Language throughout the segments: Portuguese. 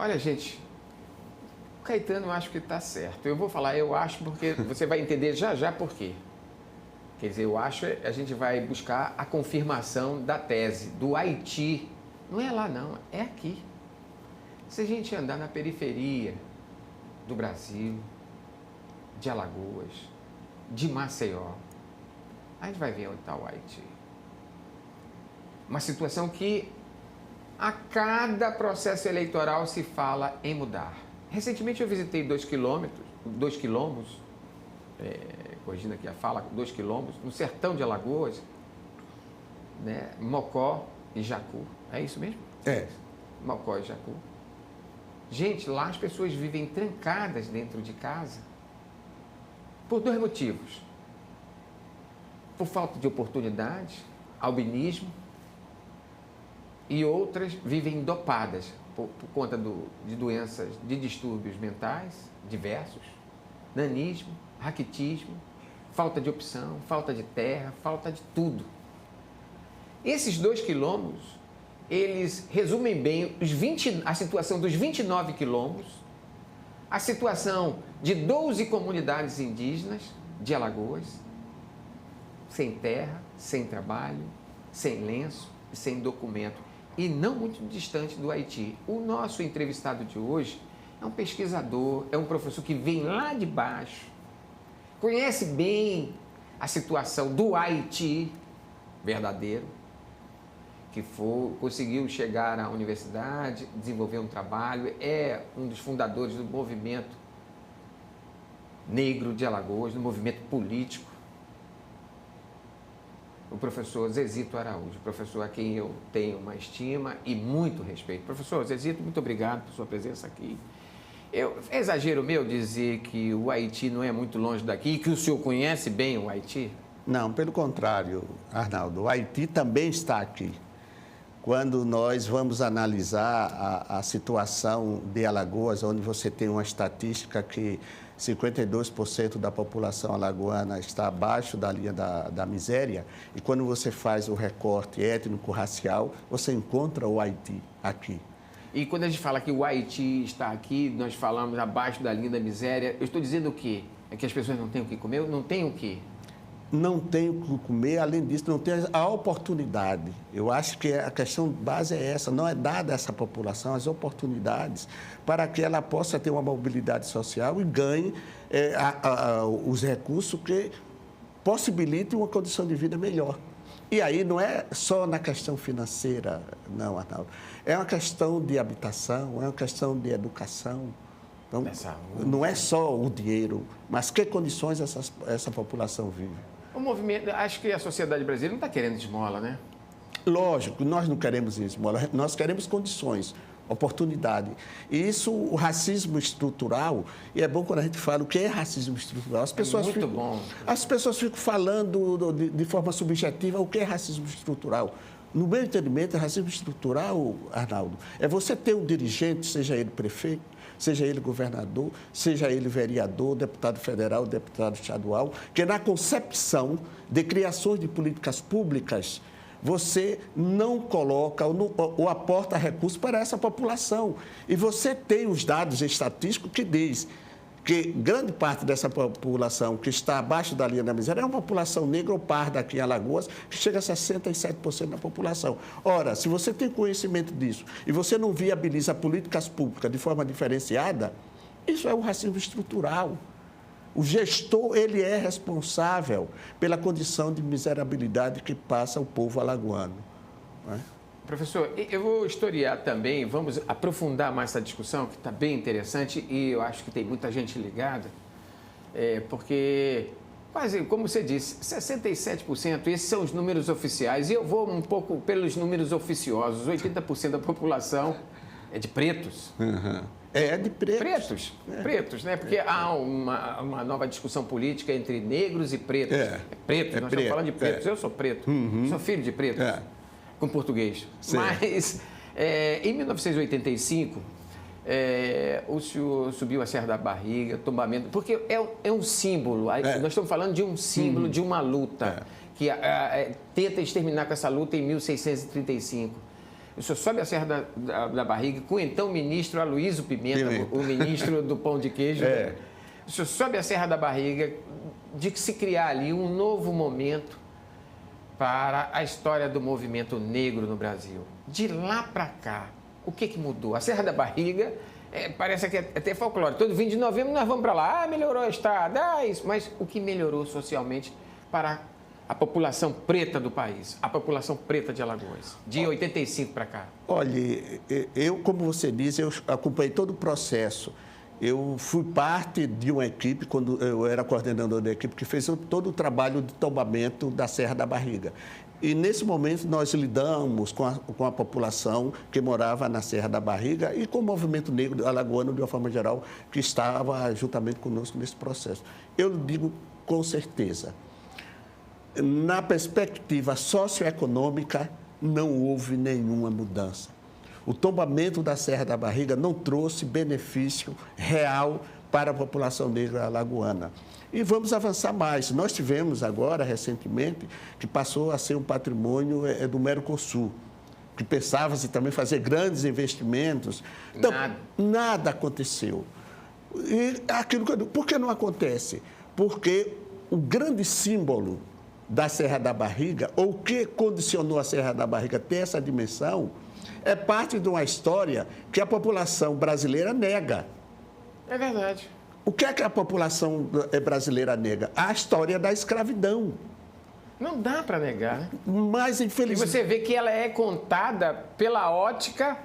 Olha, gente, o Caetano eu acho que está certo. Eu vou falar eu acho porque você vai entender já já por quê. Quer dizer, eu acho a gente vai buscar a confirmação da tese do Haiti. Não é lá não, é aqui. Se a gente andar na periferia do Brasil, de Alagoas, de Maceió, a gente vai ver onde está o Haiti. Uma situação que a cada processo eleitoral se fala em mudar. Recentemente eu visitei 2 quilombos, corrigindo aqui a fala, 2 quilombos, no sertão de Alagoas, né? Mocó e Jacu. É isso mesmo? É. Mocó e Jacu. Gente, lá as pessoas vivem trancadas dentro de casa por 2 motivos. Por falta de oportunidade, albinismo, e outras vivem dopadas por conta de doenças, de distúrbios mentais diversos, nanismo, raquitismo, falta de opção, falta de terra, falta de tudo. Esses 2 quilombos, eles resumem bem a situação dos 29 quilombos, a situação de 12 comunidades indígenas de Alagoas, sem terra, sem trabalho, sem lenço e sem documento, e não muito distante do Haiti. O nosso entrevistado de hoje é um pesquisador, é um professor que vem lá de baixo, conhece bem a situação do Haiti verdadeiro, que conseguiu chegar à universidade, desenvolver um trabalho, é um dos fundadores do movimento negro de Alagoas, do movimento político, o professor Zezito Araújo, professor a quem eu tenho uma estima e muito respeito. Professor Zezito, muito obrigado por sua presença aqui. É exagero meu dizer que o Haiti não é muito longe daqui e que o senhor conhece bem o Haiti? Não, pelo contrário, Arnaldo, o Haiti também está aqui. Quando nós vamos analisar a situação de Alagoas, onde você tem uma estatística que 52% da população alagoana está abaixo da linha da miséria, e quando você faz o recorte étnico-racial, você encontra o Haiti aqui. E quando a gente fala que o Haiti está aqui, nós falamos abaixo da linha da miséria, eu estou dizendo o quê? É que as pessoas não têm o que comer? Não têm o quê? Não tem o que comer, além disso, não tem a oportunidade. Eu acho que a questão base é essa, não é dada a essa população as oportunidades para que ela possa ter uma mobilidade social e ganhe os recursos que possibilitem uma condição de vida melhor. E aí não é só na questão financeira, não, Arnaldo. É uma questão de habitação, é uma questão de educação. Então, não é só o dinheiro, mas que condições essa população vive. O movimento, acho que a sociedade brasileira não está querendo esmola, né? Lógico, nós não queremos esmola, nós queremos condições, oportunidade. E isso, o racismo estrutural, e é bom quando a gente fala o que é racismo estrutural. As pessoas As pessoas ficam falando de forma subjetiva o que é racismo estrutural. No meu entendimento, racismo estrutural, Arnaldo, é você ter um dirigente, seja ele prefeito, seja ele governador, seja ele vereador, deputado federal, deputado estadual, que na concepção de criações de políticas públicas, você não coloca ou aporta recursos para essa população. E você tem os dados estatísticos que diz que grande parte dessa população que está abaixo da linha da miséria é uma população negra ou parda aqui em Alagoas, que chega a 67% da população. Ora, se você tem conhecimento disso e você não viabiliza políticas públicas de forma diferenciada, isso é um racismo estrutural. O gestor, ele é responsável pela condição de miserabilidade que passa o povo alagoano. Não é? Professor, eu vou historiar também, vamos aprofundar mais essa discussão, que está bem interessante e eu acho que tem muita gente ligada, porque, quase, como você disse, 67%, esses são os números oficiais, e eu vou um pouco pelos números oficiosos, 80% da população é de pretos. Uhum. É de pretos. Pretos, né? Porque há uma nova discussão política entre negros e pretos. Pretos, nós estamos falando de pretos, eu sou preto, sou filho de pretos. Com português. Sim. Mas, em 1985, o senhor subiu a Serra da Barriga, tombamento, porque é um símbolo, nós estamos falando de um símbolo, de uma luta, que tenta exterminar com essa luta em 1635. O senhor sobe a Serra da Barriga com o então ministro Aloysio Pimenta, o ministro do pão de queijo. O senhor sobe a Serra da Barriga de que se criar ali um novo momento para a história do movimento negro no Brasil. De lá para cá, o que mudou? A Serra da Barriga parece que é até folclore. Todo 20 de novembro nós vamos para lá. Melhorou a estrada, isso. Mas o que melhorou socialmente para a população preta do país, a população preta de Alagoas, de 85 para cá? Olha, eu, como você diz, eu acompanhei todo o processo. Eu fui parte de uma equipe, quando eu era coordenador da equipe, que fez todo o trabalho de tombamento da Serra da Barriga. E, nesse momento, nós lidamos com a população que morava na Serra da Barriga e com o movimento negro alagoano, de uma forma geral, que estava juntamente conosco nesse processo. Eu digo com certeza, na perspectiva socioeconômica, não houve nenhuma mudança. O tombamento da Serra da Barriga não trouxe benefício real para a população negra alagoana. E vamos avançar mais. Nós tivemos agora, recentemente, que passou a ser um patrimônio do Mercosul, que pensava-se também fazer grandes investimentos. Então, nada aconteceu. E aquilo que eu digo, por que não acontece? Porque o grande símbolo da Serra da Barriga, ou o que condicionou a Serra da Barriga ter essa dimensão, é parte de uma história que a população brasileira nega. É verdade. O que é que a população brasileira nega? A história da escravidão. Não dá para negar, né? Mas, infelizmente... E você vê que ela é contada pela ótica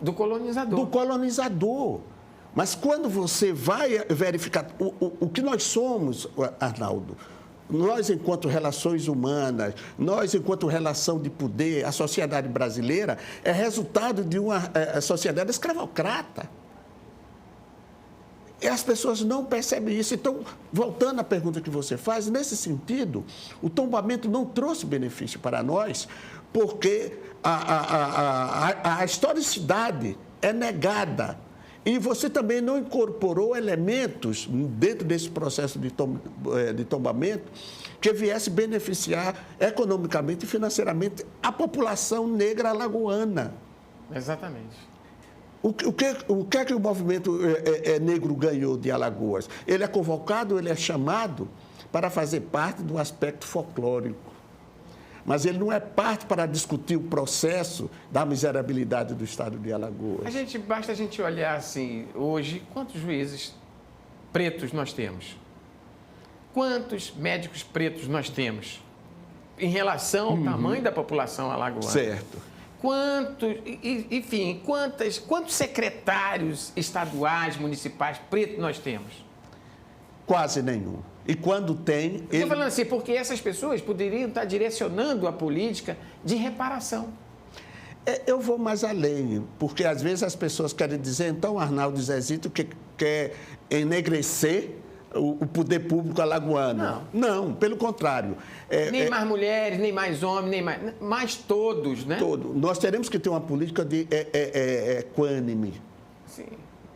do colonizador. Do colonizador. Mas quando você vai verificar o que nós somos, Arnaldo, nós, enquanto relações humanas, nós, enquanto relação de poder, a sociedade brasileira é resultado de uma sociedade escravocrata. E as pessoas não percebem isso. Então, voltando à pergunta que você faz, nesse sentido, o tombamento não trouxe benefício para nós, porque a historicidade é negada. E você também não incorporou elementos dentro desse processo de tombamento que viesse beneficiar economicamente e financeiramente a população negra alagoana. Exatamente. O que é que o movimento negro ganhou de Alagoas? Ele é convocado, ele é chamado para fazer parte do aspecto folclórico. Mas ele não é parte para discutir o processo da miserabilidade do estado de Alagoas. Basta a gente olhar assim, hoje, quantos juízes pretos nós temos? Quantos médicos pretos nós temos? Em relação ao tamanho da população alagoana. Certo. Quantos secretários estaduais, municipais pretos nós temos? Quase nenhum. E quando tem... Estou falando assim, porque essas pessoas poderiam estar direcionando a política de reparação. Eu vou mais além, porque às vezes as pessoas querem dizer, então, Arnaldo Zezito, que quer enegrecer o poder público alagoano. Não, pelo contrário. Nem mais mulheres, nem mais homens, nem mais todos, né? Todos. Nós teremos que ter uma política de equânime. Sim.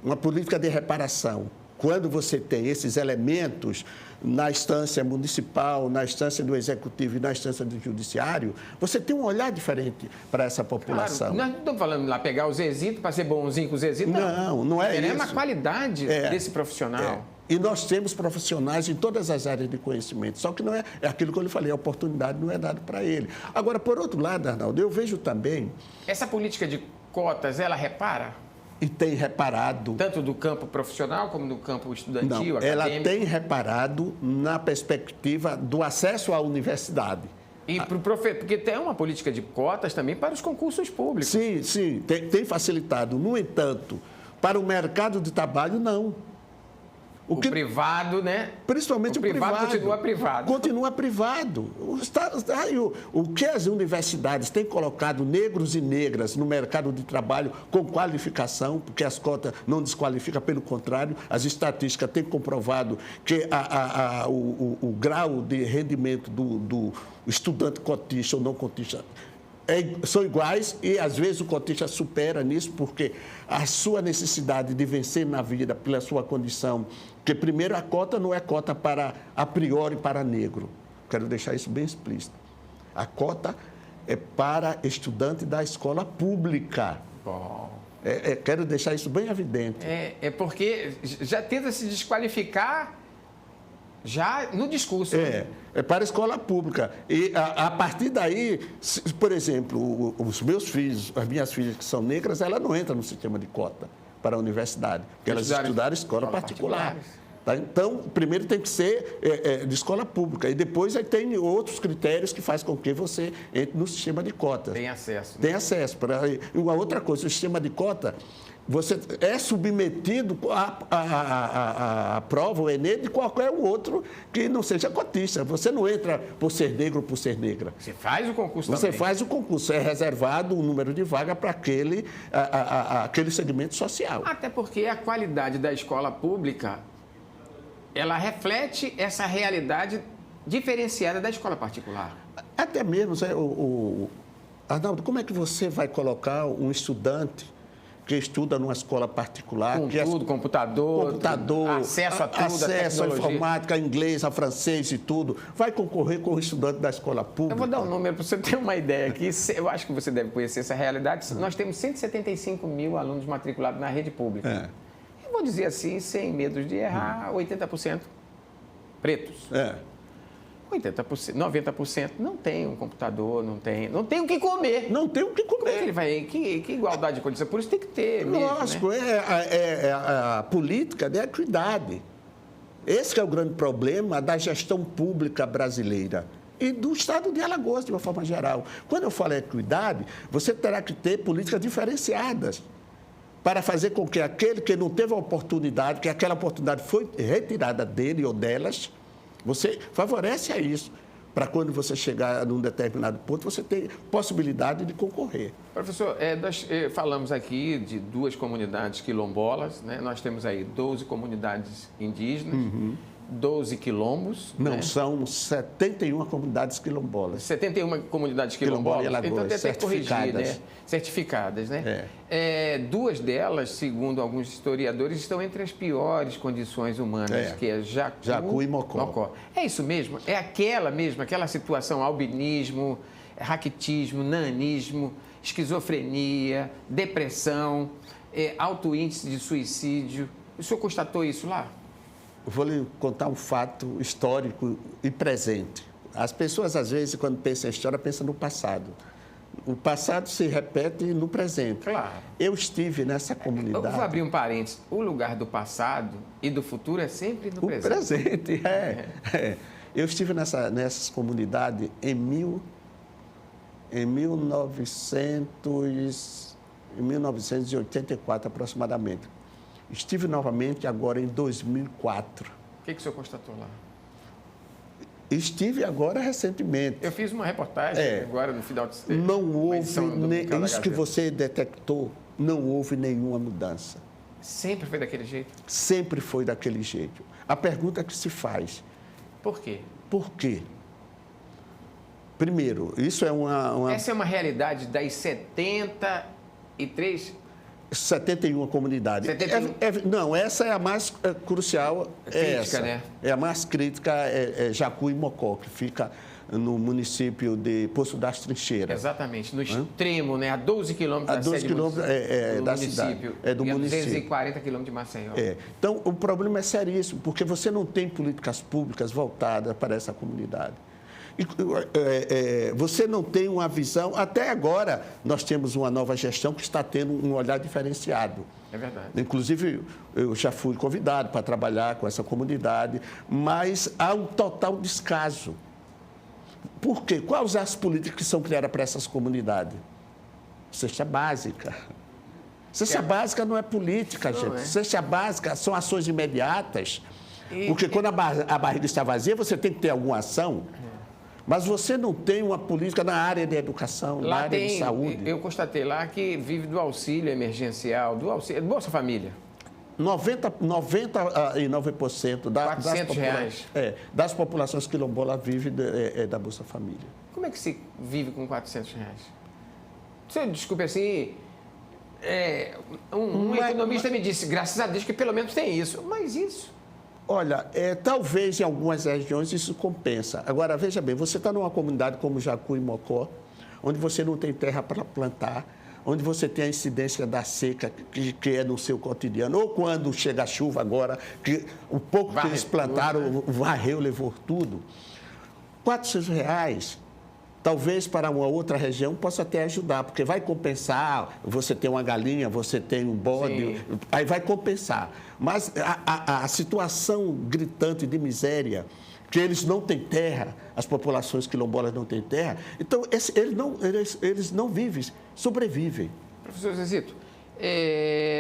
Uma política de reparação. Quando você tem esses elementos na instância municipal, na instância do executivo e na instância do judiciário, você tem um olhar diferente para essa população. Claro, nós não estamos falando lá pegar o Zezito para ser bonzinho com o Zezito. Não é isso. É uma qualidade desse profissional. E nós temos profissionais em todas as áreas de conhecimento, só que não é aquilo que eu lhe falei, a oportunidade não é dada para ele. Agora, por outro lado, Arnaldo, eu vejo também... Essa política de cotas, ela repara? E tem reparado... Tanto do campo profissional como do campo estudantil, acadêmico? Ela tem reparado na perspectiva do acesso à universidade. E para o professor, porque tem uma política de cotas também para os concursos públicos. Sim, tem facilitado. No entanto, para o mercado de trabalho, não. O privado, né? Principalmente o privado. Continua privado. Continua privado. O que as universidades têm colocado negros e negras no mercado de trabalho com qualificação, porque as cotas não desqualificam, pelo contrário, as estatísticas têm comprovado que o grau de rendimento do estudante cotista ou não cotista são iguais e, às vezes, o cotista supera nisso, porque a sua necessidade de vencer na vida pela sua condição, porque, primeiro, a cota não é cota a priori para negro. Quero deixar isso bem explícito. A cota é para estudante da escola pública. Bom. Quero deixar isso bem evidente. É porque já tenta se desqualificar já no discurso. É para a escola pública. E a partir daí, por exemplo, os meus filhos, as minhas filhas que são negras, elas não entram no sistema de cota para a universidade, porque elas estudaram escola particular. Tá? Então, primeiro tem que ser de escola pública e depois aí tem outros critérios que fazem com que você entre no sistema de cota. Tem acesso. Tem acesso. E uma outra coisa, o sistema de cota, você é submetido à prova, o Enem, de qualquer outro que não seja cotista. Você não entra por ser negro ou por ser negra. Você faz o concurso também. Você faz o concurso. É reservado um número de vaga para aquele segmento social. Até porque a qualidade da escola pública, ela reflete essa realidade diferenciada da escola particular. Até mesmo, Arnaldo, como é que você vai colocar um estudante que estuda numa escola particular... Com tudo, computador, acesso a tudo, acesso à informática, a inglês, a francês e tudo, vai concorrer com o estudante da escola pública? Eu vou dar um número para você ter uma ideia aqui. Eu acho que você deve conhecer essa realidade. Nós temos 175 mil alunos matriculados na rede pública. Eu vou dizer assim, sem medo de errar, 80% pretos. 80%, 90% não tem um computador, não tem o que comer. Não tem o que comer. Como é que ele vai? Que igualdade de condição? Por isso tem que ter mesmo, lógico, né? A política da equidade. Esse que é o grande problema da gestão pública brasileira e do estado de Alagoas, de uma forma geral. Quando eu falo equidade, você terá que ter políticas diferenciadas para fazer com que aquele que não teve a oportunidade, que aquela oportunidade foi retirada dele ou delas, você favorece a isso, para quando você chegar num determinado ponto, você ter possibilidade de concorrer. Professor, nós falamos aqui de 2 comunidades quilombolas, né? Nós temos aí 12 comunidades indígenas, 12 quilombos. Não, né? São 71 comunidades quilombolas. 71 comunidades quilombolas? Então tem que corrigir, né? Certificadas, né? 2 delas, segundo alguns historiadores, estão entre as piores condições humanas, que é Jacu e Mocó. É isso mesmo? É aquela situação, albinismo, raquitismo, nanismo, esquizofrenia, depressão, alto índice de suicídio. O senhor constatou isso lá? Vou lhe contar um fato histórico e presente. As pessoas, às vezes, quando pensam em história, pensam no passado. O passado se repete no presente. Claro. Eu estive nessa comunidade... Eu vou abrir um parênteses. O lugar do passado e do futuro é sempre no presente. O presente, Eu estive nessas comunidades em 1984, aproximadamente. Estive novamente agora em 2004. O que o senhor constatou lá? Estive agora recentemente. Eu fiz uma reportagem agora no final de semana. Não houve, isso que você detectou, não houve nenhuma mudança. Sempre foi daquele jeito? Sempre foi daquele jeito. A pergunta que se faz... Por quê? Por quê? Primeiro, isso é uma... Essa é uma realidade das 73... 71 comunidades. 71. Não, essa é a mais crucial. Crítica, né? É a mais crítica, Jacu e Mocó, que fica no município de Poço das Trincheiras. Exatamente, no extremo, né? A 12 quilômetros da sede do município. É do município. E a 240 quilômetros de Maceió. Então, o problema é seríssimo, porque você não tem políticas públicas voltadas para essa comunidade. Você não tem uma visão... Até agora, nós temos uma nova gestão que está tendo um olhar diferenciado. É verdade. Inclusive, eu já fui convidado para trabalhar com essa comunidade, mas há um total descaso. Por quê? Quais as políticas que são criadas para essas comunidades? Cesta básica. Cesta básica não é política, gente. Cesta básica são ações imediatas. Porque quando a barriga está vazia, você tem que ter alguma ação. Mas você não tem uma política na área de educação, na área de saúde. Eu constatei lá que vive do auxílio emergencial, do Bolsa Família. 99% das populações quilombolas vivem da Bolsa Família. Como é que se vive com R$400? Desculpe assim, um economista me disse, graças a Deus que pelo menos tem isso. Mas isso... Olha, talvez em algumas regiões isso compensa. Agora, veja bem, você está numa comunidade como Jacu e Mocó, onde você não tem terra para plantar, onde você tem a incidência da seca, que é no seu cotidiano, ou quando chega a chuva agora, que o pouco que eles plantaram, varreu, levou tudo. R$400, talvez para uma outra região possa até ajudar, porque vai compensar, você tem uma galinha, você tem um bode, sim, aí vai compensar. Mas a situação gritante de miséria, que eles não têm terra, as populações quilombolas não têm terra, então eles não vivem, sobrevivem. Professor Zezito,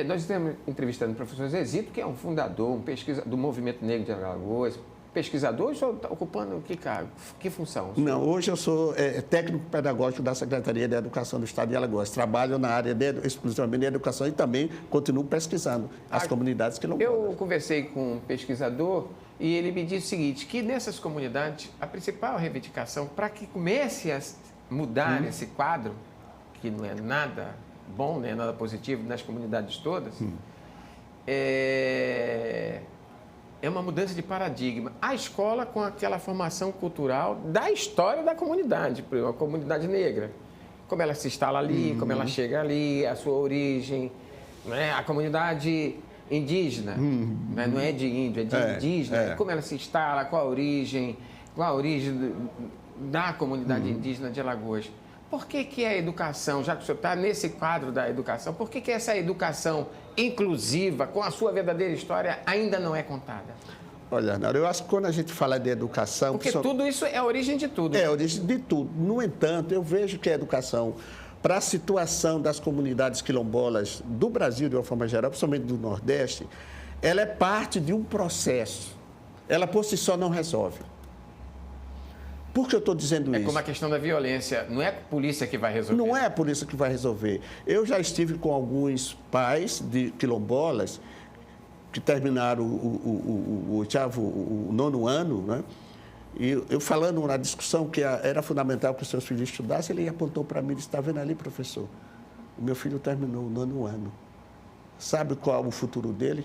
nós estamos entrevistando o professor Zezito, que é um fundador, um pesquisador do Movimento Negro de Alagoas. Pesquisador, ou senhor está ocupando que cargo? Que função? Não, hoje eu sou técnico pedagógico da Secretaria de Educação do Estado de Alagoas. Trabalho na área exclusivamente de educação e também continuo pesquisando as comunidades quilombolas. Eu conversei com um pesquisador e ele me disse o seguinte, que nessas comunidades, a principal reivindicação para que comece a mudar esse quadro, que não é nada bom, não é nada positivo nas comunidades todas, é uma mudança de paradigma. A escola com aquela formação cultural da história da comunidade, a comunidade negra. Como ela se instala ali, como ela chega ali, a sua origem, né? A comunidade indígena, né? Não é de índio, é de indígena. Como ela se instala, qual a origem da comunidade indígena de Alagoas. Por que a educação, já que o senhor está nesse quadro da educação, por que essa educação inclusiva, com a sua verdadeira história, ainda não é contada? Olha, Arnaldo, eu acho que quando a gente fala de educação... Porque tudo isso é a origem de tudo. É a origem de tudo. No entanto, eu vejo que a educação, para a situação das comunidades quilombolas do Brasil, de uma forma geral, principalmente do Nordeste, ela é parte de um processo. Ela, por si só, não resolve. Por que eu estou dizendo isso? É como a questão da violência. Não é a polícia que vai resolver. Não é a polícia que vai resolver. Eu já estive com alguns pais de quilombolas que terminaram o 9º ano, né? E eu falando na discussão que era fundamental que os seus filhos estudassem, ele apontou para mim e disse, está vendo ali, professor? O meu filho terminou o 9º ano. Sabe qual é o futuro dele?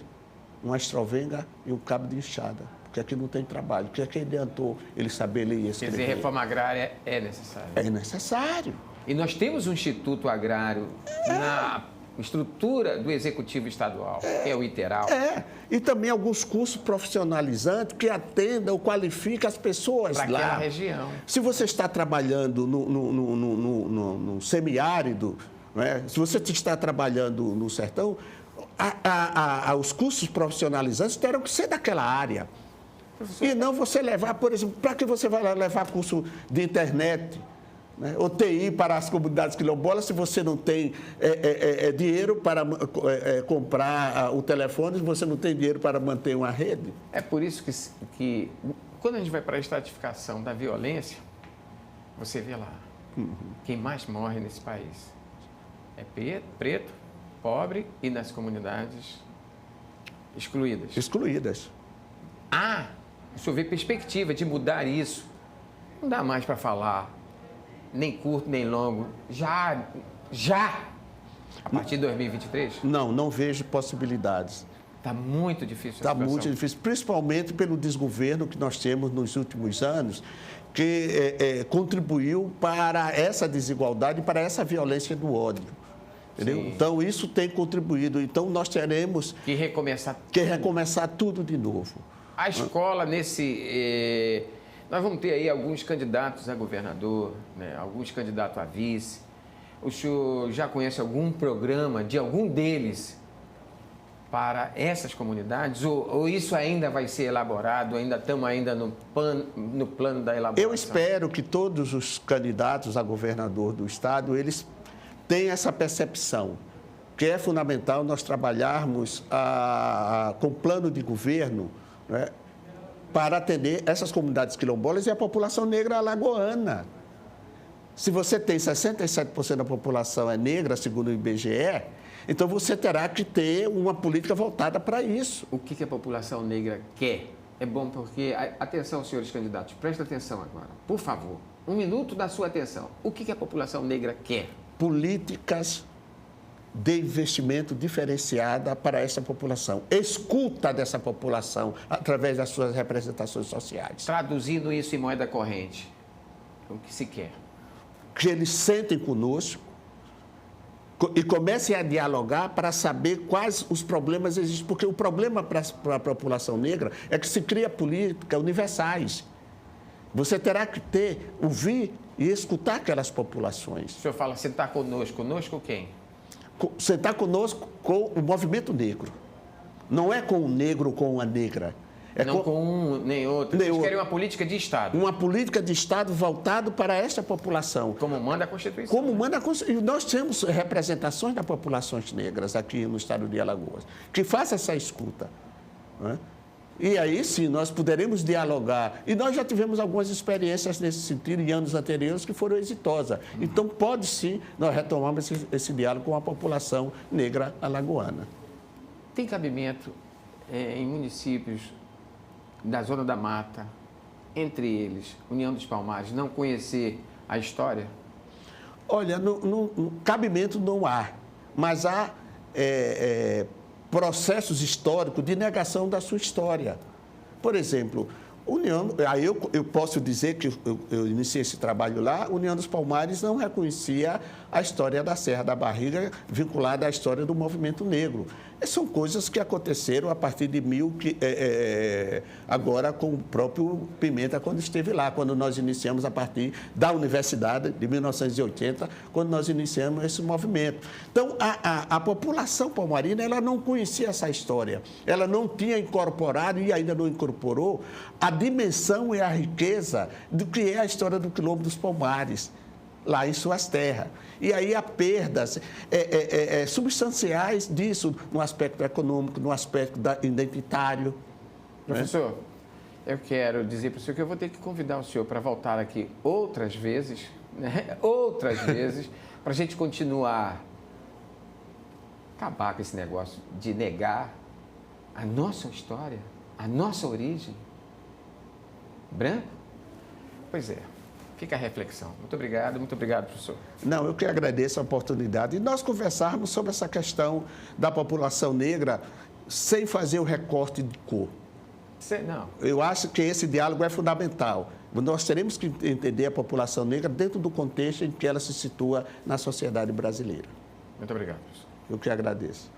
Uma estrovenga e um cabo de enxada. Porque aqui não tem trabalho. Porque aqui adiantou ele saber ler e escrever. Quer dizer, reforma agrária é necessária. É necessário. E nós temos um Instituto Agrário na estrutura do Executivo Estadual, que é o ITERAL. E também alguns cursos profissionalizantes que atendam, qualificam as pessoas lá. Para aquela região. Se você está trabalhando no semiárido, né? Se você está trabalhando no sertão, os cursos profissionalizantes terão que ser daquela área. Professor, e não você levar, por exemplo, para que você vai levar curso de internet, né, ou TI para as comunidades quilombolas, se você não tem dinheiro para comprar o telefone, se você não tem dinheiro para manter uma rede? É por isso que quando a gente vai para a estratificação da violência, você vê lá, quem mais morre nesse país é preto, pobre e nas comunidades excluídas. Excluídas. O senhor vê perspectiva de mudar isso. Não dá mais para falar, nem curto, nem longo. Já, a partir de 2023? Não vejo possibilidades. Está muito difícil a situação. Está muito difícil, principalmente pelo desgoverno que nós temos nos últimos anos, que contribuiu para essa desigualdade, para essa violência do ódio. Entendeu? Então, isso tem contribuído. Então, nós teremos que recomeçar tudo de novo. A escola, nós vamos ter aí alguns candidatos a governador, né? Alguns candidatos a vice. O senhor já conhece algum programa de algum deles para essas comunidades? Ou isso ainda vai ser elaborado? Estamos ainda no plano da elaboração? Eu espero que todos os candidatos a governador do Estado, eles tenham essa percepção, que é fundamental nós trabalharmos com plano de governo, né, para atender essas comunidades quilombolas e a população negra alagoana. Se você tem 67% da população é negra, segundo o IBGE, então você terá que ter uma política voltada para isso. O que a população negra quer? É bom porque... Atenção, senhores candidatos, presta atenção agora, por favor. 1 minuto da sua atenção. O que a população negra quer? Políticas de investimento diferenciada para essa população. Escuta dessa população através das suas representações sociais. Traduzindo isso em moeda corrente, o que se quer? que eles sentem conosco e comecem a dialogar para saber quais os problemas existem. Porque o problema para a população negra é que se cria políticas universais. Você terá que ouvir e escutar aquelas populações. O senhor fala sentar conosco. Conosco quem? Sentar conosco com o movimento negro. Não é com o negro ou com a negra. É não com um nem outro. Vocês querem uma política de Estado. Uma política de Estado voltada para esta população. Como manda a Constituição. Como manda a Constituição. E nós temos representações das populações negras aqui no estado de Alagoas, que façam essa escuta. Né? E aí sim, nós poderemos dialogar. E nós já tivemos algumas experiências nesse sentido em anos anteriores que foram exitosas. Então, pode sim, nós retomarmos esse diálogo com a população negra alagoana. Tem cabimento em municípios da Zona da Mata, entre eles, União dos Palmares, não conhecer a história? Olha, cabimento não há, mas há processos históricos de negação da sua história. Por exemplo, aí eu posso dizer que eu iniciei esse trabalho lá, a União dos Palmares não reconhecia a história da Serra da Barriga vinculada à história do movimento negro. São coisas que aconteceram a partir de agora com o próprio Pimenta, quando esteve lá, quando nós iniciamos a partir da Universidade, de 1980, quando nós iniciamos esse movimento. Então, a população palmarina, ela não conhecia essa história, ela não tinha incorporado e ainda não incorporou a dimensão e a riqueza do que é a história do Quilombo dos Palmares, lá em suas terras. E aí há perdas substanciais disso, no aspecto econômico, no aspecto identitário. Professor, eu quero dizer para o senhor que eu vou ter que convidar o senhor para voltar aqui outras vezes, né? Outras vezes, para a gente continuar, acabar com esse negócio de negar a nossa história, a nossa origem. Branco? Pois é. Fica a reflexão. Muito obrigado, professor. Não, eu que agradeço a oportunidade. E nós conversarmos sobre essa questão da população negra sem fazer o recorte de cor. Não. Eu acho que esse diálogo é fundamental. Nós teremos que entender a população negra dentro do contexto em que ela se situa na sociedade brasileira. Muito obrigado, professor. Eu que agradeço.